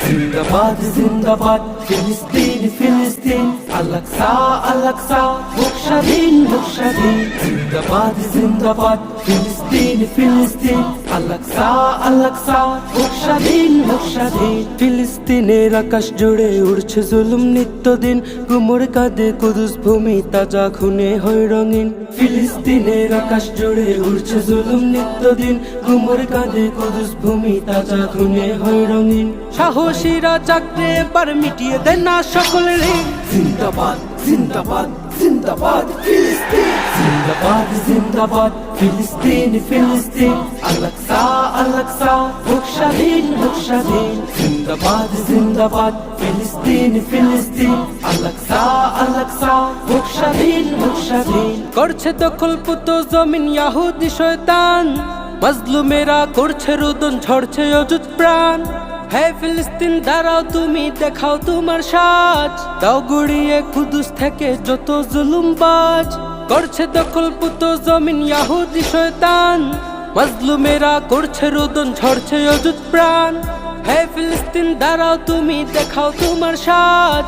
জিন্দাবাদ জিন্দাবাদ ফিলিস্তিন ফিলিস্তিন আল-আকসা আল-আকসা হোক স্বাধীন হোক স্বাধীন জিন্দাবাদ জিন্দাবাদ ফিলিস্তিন ফিলিস্তিন আল-আকসা আল-আকসা হোক স্বাধীন হোক স্বাধীন ফিলিস্তিনের আকাশ জুড়ে উড়ছে জুলুম নিত্যদিন গুমর কাঁদে কুদুস ভূমি তাজা খুনে হয় রঙিন ফিলিস্তিনের আকাশ জুড়ে উড়ছে জুলুম নিত্যদিন গুমর কাঁদে কুদুস ভূমি তাজা খুনে হয় রঙিন সাহসীরা জাগরে এবার মিটিয়ে দেন না সকলের জিন্দাবাদ জিন্দাবাদ জিন্দাবাদ ফিলিস্তিন জিন্দাবাদ জিন্দাবাদ ফিলিস্তিন ফিলিস্তিন আল-আকসা আল-আকসা হোক স্বাধীন হোক স্বাধীন জিন্দাবাদ জিন্দাবাদ ফিলিস্তিন ফিলিস্তিন আল-আকসা আল-আকসা হোক স্বাধীন হোক স্বাধীন করছে দখলপুত জমিন ইহুদি শয়তান মাজলুমেরা করছে রোদন ঝরছে অযুত প্রাণ হে ফিলিস্তিন দাঁড়াও তুমি দেখাও তোমার সাজ দাও গুড়িয়ে কুদুস থেকে যত জুলুমবাজ করছে দখলপুত জমিন ইহুদি শয়তান মাজলুমেরা করছে রোদন ঝরছে অযুত প্রাণ হে ফিলিস্তিন দাঁড়াও তুমি দেখাও তোমার সাজ